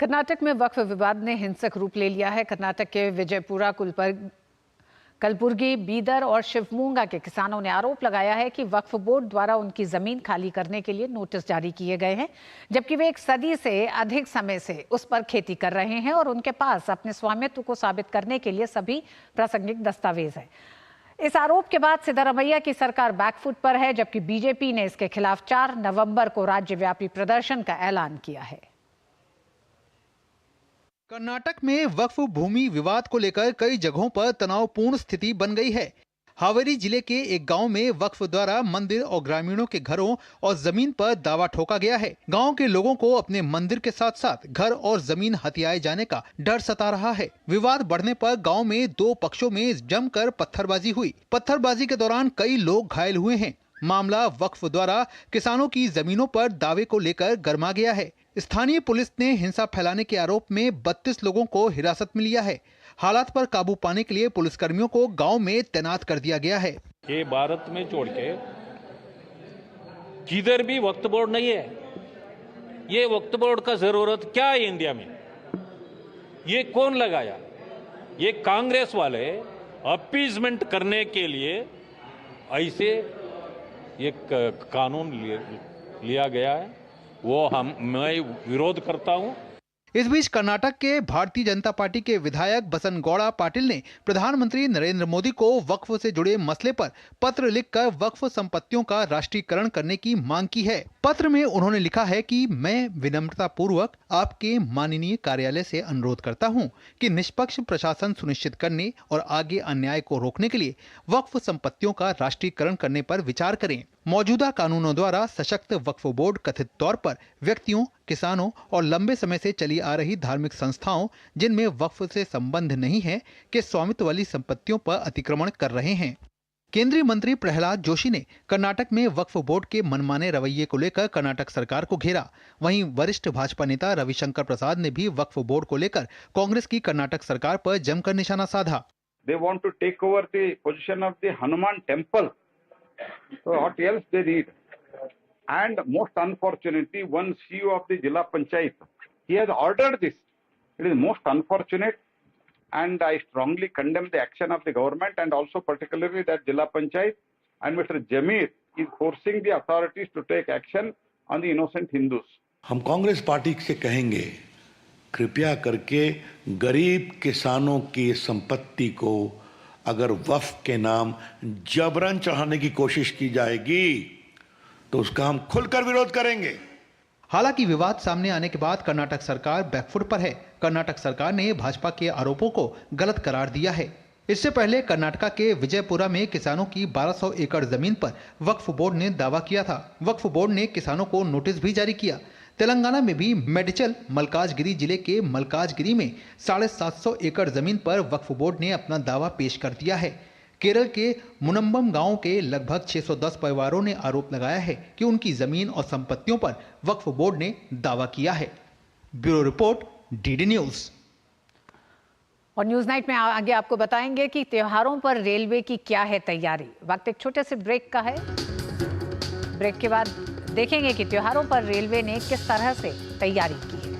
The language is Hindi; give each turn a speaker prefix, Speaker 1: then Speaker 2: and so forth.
Speaker 1: कर्नाटक में वक्फ विवाद ने हिंसक रूप ले लिया है। कर्नाटक के विजयपुरा कलबुर्गी, बीदर और शिवमोगा के किसानों ने आरोप लगाया है कि वक्फ बोर्ड द्वारा उनकी जमीन खाली करने के लिए नोटिस जारी किए गए हैं, जबकि वे एक सदी से अधिक समय से उस पर खेती कर रहे हैं और उनके पास अपने स्वामित्व को साबित करने के लिए सभी प्रासंगिक दस्तावेज हैं। इस आरोप के बाद सिद्धरामैया की सरकार बैकफुट पर है, जबकि बीजेपी ने इसके खिलाफ 4 नवंबर को राज्यव्यापी प्रदर्शन का ऐलान किया है।
Speaker 2: कर्नाटक में वक्फ भूमि विवाद को लेकर कई जगहों पर तनावपूर्ण स्थिति बन गई है। हावेरी जिले के एक गांव में वक्फ द्वारा मंदिर और ग्रामीणों के घरों और जमीन पर दावा ठोका गया है। गांव के लोगों को अपने मंदिर के साथ साथ घर और जमीन हथियाए जाने का डर सता रहा है। विवाद बढ़ने पर गांव में 2 पक्षों में जमकर पत्थरबाजी हुई। पत्थरबाजी के दौरान कई लोग घायल हुए हैं। मामला वक्फ द्वारा किसानों की जमीनों पर दावे को लेकर गर्मा गया है। स्थानीय पुलिस ने हिंसा फैलाने के आरोप में 32 लोगों को हिरासत में लिया है। हालात पर काबू पाने के लिए पुलिसकर्मियों को गांव में तैनात कर दिया गया है।
Speaker 3: ये भारत में छोड़ के किधर भी वक्फ बोर्ड नहीं है। ये वक्फ बोर्ड का जरूरत क्या है इंडिया में? ये कौन लगाया? ये कांग्रेस वाले अपीजमेंट करने के लिए ऐसे एक कानून लिया गया है, वो मैं विरोध करता हूं।
Speaker 2: इस बीच कर्नाटक के भारतीय जनता पार्टी के विधायक बसनगौड़ा पाटिल ने प्रधानमंत्री नरेंद्र मोदी को वक्फ से जुड़े मसले पर पत्र लिखकर वक्फ संपत्तियों का राष्ट्रीयकरण करने की मांग की है। पत्र में उन्होंने लिखा है कि मैं विनम्रता पूर्वक आपके माननीय कार्यालय से अनुरोध करता हूं कि निष्पक्ष प्रशासन सुनिश्चित करने और आगे अन्याय को रोकने के लिए वक्फ संपत्तियों का राष्ट्रीयकरण करने पर विचार करें। मौजूदा कानूनों द्वारा सशक्त वक्फ बोर्ड कथित तौर पर व्यक्तियों, किसानों और लंबे समय से चली आ रही धार्मिक संस्थाओं जिनमें वक्फ से संबंध नहीं है के स्वामित्व वाली संपत्तियों पर अतिक्रमण कर रहे हैं। केंद्रीय मंत्री प्रहलाद जोशी ने कर्नाटक में वक्फ बोर्ड के मनमाने रवैये को लेकर कर्नाटक सरकार को घेरा। वहीं वरिष्ठ भाजपा नेता रविशंकर प्रसाद ने भी वक्फ बोर्ड को लेकर कांग्रेस की कर्नाटक सरकार पर जमकर निशाना साधा।
Speaker 4: They want to take over the position of the Hanuman temple. So what else they need? And most unfortunately, one CEO of the Jilla Panchayat, he has ordered this. It is most unfortunate, and I strongly condemn the action of the government, and also particularly that Jilla Panchayat and Mr. Jamir is forcing the authorities to take action on the innocent Hindus.
Speaker 5: हम कांग्रेस पार्टी से कहेंगे, कृपया करके गरीब किसानों की संपत्ति को अगर वक्फ के नाम जबरन चढ़ाने की कोशिश की जाएगी तो उसका हम खुलकर विरोध करेंगे।
Speaker 2: हालांकि विवाद सामने आने के बाद कर्नाटक सरकार बैकफुट पर है। कर्नाटक सरकार ने भाजपा के आरोपों को गलत करार दिया है। इससे पहले कर्नाटका के विजयपुरा में किसानों की 1200 एकड़ जमीन पर वक्फ बोर्ड ने दावा किया था। वक्फ बोर्ड ने किसानों को नोटिस भी जारी किया। तेलंगाना में भी मेडिचल मलकाजगिरी जिले के मलकाजगिरी में 750 एकड़ जमीन पर वक्फ बोर्ड ने अपना दावा पेश कर दिया है। केरल के मुनम्बम गांव के लगभग 610 परिवारों ने आरोप लगाया है कि उनकी जमीन और संपत्तियों पर वक्फ बोर्ड ने दावा किया है। Bureau report, DD news.
Speaker 1: और न्यूज नाइट में आगे आपको बताएंगे कि त्योहारों पर रेलवे की क्या है तैयारी। वक्त एक छोटे से ब्रेक का है। ब्रेक के बाद देखेंगे कि त्योहारों पर रेलवे ने किस तरह से तैयारी की है।